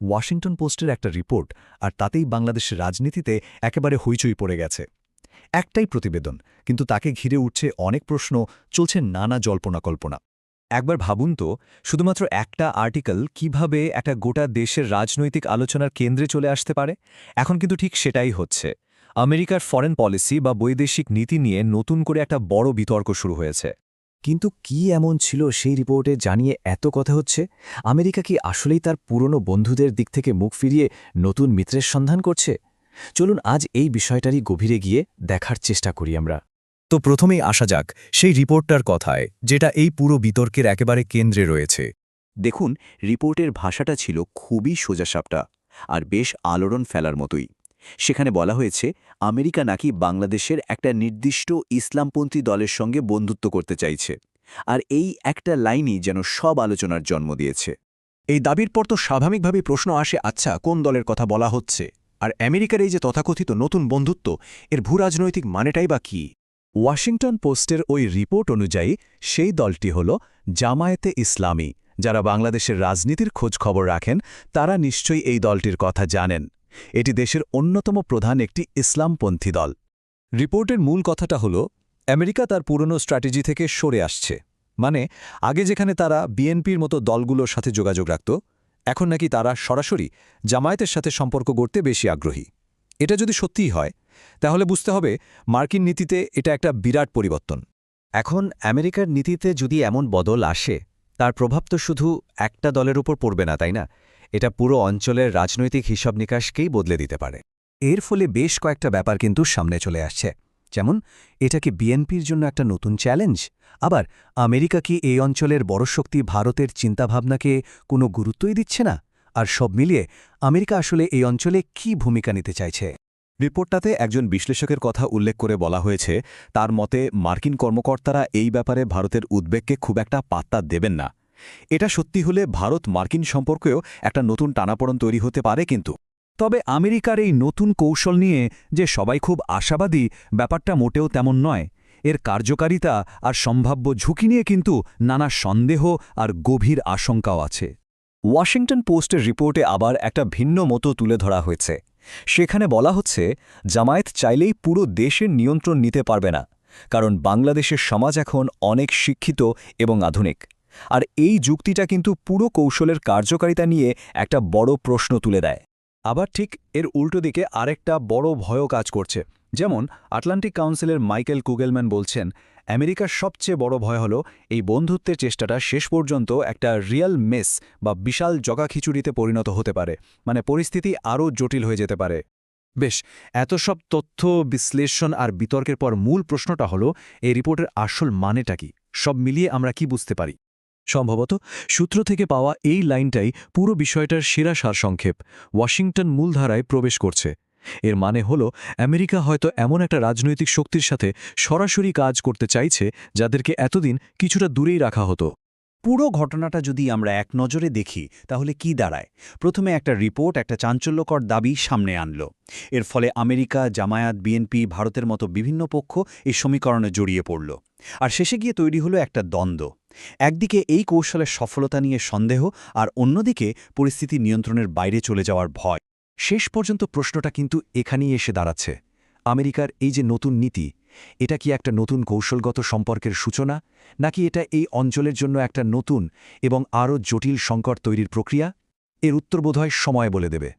Washington পোস্টের একটা report আর তাতেই বাংলাদেশের রাজনীতিতে একেবারে হইচই পড়ে গেছে। একটাই প্রতিবেদন, কিন্তু তাকে ঘিরে উঠছে অনেক প্রশ্ন, চলছে নানা জল্পনা-কল্পনা। একবার ভাবুন তো, শুধুমাত্র একটা আর্টিকেল কিভাবে একটা গোটা দেশের রাজনৈতিক আলোচনার কেন্দ্রে চলে আসতে পারে। এখন কিন্তু ঠিক সেটাই হচ্ছে। আমেরিকার ফরেন পলিসি বা বৈদেশিক নীতি নিয়ে নতুন করে একটা বড় বিতর্ক শুরু হয়েছে। কিন্তু কি এমন ছিল সেই রিপোর্টে জানিয়ে এত কথা হচ্ছে? আমেরিকা কি আসলেই তার পুরনো বন্ধুদের দিক থেকে মুখ ফিরিয়ে নতুন মিত্রের সন্ধান করছে? চলুন আজ এই বিষয়টারই গভীরে গিয়ে দেখার চেষ্টা করি আমরা। তো প্রথমেই আসা যাক সেই রিপোর্টটার কথায়, যেটা এই পুরো বিতর্কের একেবারে কেন্দ্রে রয়েছে। দেখুন, রিপোর্টের ভাষাটা ছিল খুবই সোজাসাপটা আর বেশ আলোড়ন ফেলার মতোই। সেখানে বলা হয়েছে আমেরিকা নাকি বাংলাদেশের একটা নির্দিষ্ট ইসলামপন্থী দলের সঙ্গে বন্ধুত্ব করতে চাইছে, আর এই একটা লাইনই যেন সব আলোচনার জন্ম দিয়েছে। এই দাবির পর তো স্বাভাবিকভাবেই প্রশ্ন আসে, আচ্ছা কোন দলের কথা বলা হচ্ছে? আর আমেরিকার এই যে তথাকথিত নতুন বন্ধুত্ব, এর ভূরাজনৈতিক মানেটাই বা কী? ওয়াশিংটন পোস্টের ওই রিপোর্ট অনুযায়ী সেই দলটি হল জামায়াতে ইসলামী। যারা বাংলাদেশের রাজনীতির খোঁজ খবর রাখেন তারা নিশ্চয়ই এই দলটির কথা জানেন। এটি দেশের অন্যতম প্রধান একটি ইসলামপন্থী দল। রিপোর্টের মূল কথাটা হলো, আমেরিকা তার পুরনো স্ট্র্যাটেজি থেকে সরে আসছে। মানে, আগে যেখানে তারা বিএনপির মতো দলগুলোর সাথে যোগাযোগ রাখত, এখন নাকি তারা সরাসরি জামায়াতের সাথে সম্পর্ক গড়তে বেশি আগ্রহী। এটা যদি সত্যিই হয়, তাহলে বুঝতে হবে মার্কিন নীতিতে এটা একটা বিরাট পরিবর্তন। এখন আমেরিকার নীতিতে যদি এমন বদল আসে, তার প্রভাব তো শুধু একটা দলের উপর পড়বে না, তাই না? এটা পুরো অঞ্চলের রাজনৈতিক হিসাব নিকাশকেই বদলে দিতে পারে। এর ফলে বেশ কয়েকটা ব্যাপার কিন্তু সামনে চলে আসছে। যেমন, এটা কি বিএনপির জন্য একটা নতুন চ্যালেঞ্জ? আবার আমেরিকা কি এই অঞ্চলের বড় শক্তি ভারতের চিন্তাভাবনাকে কোনো গুরুত্বই দিচ্ছে না? আর সব মিলিয়ে আমেরিকা আসলে এই অঞ্চলে কি ভূমিকা নিতে চাইছে? রিপোর্টটাতে একজন বিশ্লেষকের কথা উল্লেখ করে বলা হয়েছে, তার মতে মার্কিন কর্মকর্তারা এই ব্যাপারে ভারতের উদ্বেগকে খুব একটা পাত্তা দেবেন না। এটা সত্যি হলে ভারত মার্কিন সম্পর্কেও একটা নতুন টানাপোড়েন তৈরি হতে পারে। কিন্তু তবে আমেরিকার এই নতুন কৌশল নিয়ে যে সবাই খুব আশাবাদী, ব্যাপারটা মোটেও তেমন নয়। এর কার্যকারিতা আর সম্ভাব্য ঝুঁকি নিয়ে কিন্তু নানা সন্দেহ আর গভীর আশঙ্কাও আছে। ওয়াশিংটন পোস্টের রিপোর্টে আবার একটা ভিন্ন মতো তুলে ধরা হয়েছে। সেখানে বলা হচ্ছে, জামায়াত চাইলেই পুরো দেশের নিয়ন্ত্রণ নিতে পারবে না, কারণ বাংলাদেশের সমাজ এখন অনেক শিক্ষিত এবং আধুনিক। আর এই যুক্তিটা কিন্তু পুরো কৌশলের কার্যকারিতা নিয়ে একটা বড় প্রশ্ন তুলে দেয়। আবার ঠিক এর উল্টো দিকে আরেকটা বড় ভয়ও কাজ করছে। যেমন, আটলান্টিক কাউন্সিলের মাইকেল কুগেলম্যান বলছেন, আমেরিকার সবচেয়ে বড় ভয় হল এই বন্ধুত্বের চেষ্টাটা শেষ পর্যন্ত একটা রিয়াল মেস বা বিশাল জগাখিচুড়িতে পরিণত হতে পারে। মানে, পরিস্থিতি আরও জটিল হয়ে যেতে পারে। বেশ, এত সব তথ্য বিশ্লেষণ আর বিতর্কের পর মূল প্রশ্নটা হলো, এই রিপোর্টের আসল মানেটা কি? সব মিলিয়ে আমরা কি বুঝতে পারি? সম্ভবত সূত্র থেকে পাওয়া এই লাইনটাই পুরো বিষয়টার সেরা সারসংক্ষেপ। ওয়াশিংটন মূলধারায় প্রবেশ করছে। এর মানে হল, আমেরিকা হয়তো এমন একটা রাজনৈতিক শক্তির সাথে সরাসরি কাজ করতে চাইছে যাদেরকে এতদিন কিছুটা দূরেই রাখা হতো। পুরো ঘটনাটা যদি আমরা এক নজরে দেখি তাহলে কি দাঁড়ায়? প্রথমে একটা রিপোর্ট একটা চাঞ্চল্যকর দাবি সামনে আনল। এর ফলে আমেরিকা, জামায়াত, বিএনপি, ভারতের মতো বিভিন্ন পক্ষ এই সমীকরণে জড়িয়ে পড়ল। আর শেষে গিয়ে তৈরি হলো একটা দ্বন্দ্ব। একদিকে এই কৌশলের সফলতা নিয়ে সন্দেহ, আর অন্যদিকে পরিস্থিতি নিয়ন্ত্রণের বাইরে চলে যাওয়ার ভয়। শেষ পর্যন্ত প্রশ্নটা কিন্তু এখানেই এসে দাঁড়াচ্ছে, আমেরিকার এই যে নতুন নীতি, এটা কি একটা নতুন কৌশলগত সম্পর্কের সূচনা, নাকি এটা এই অঞ্চলের জন্য একটা নতুন এবং আরও জটিল সংকট তৈরির প্রক্রিয়া? এর উত্তর বোধহয় সময় বলে দেবে।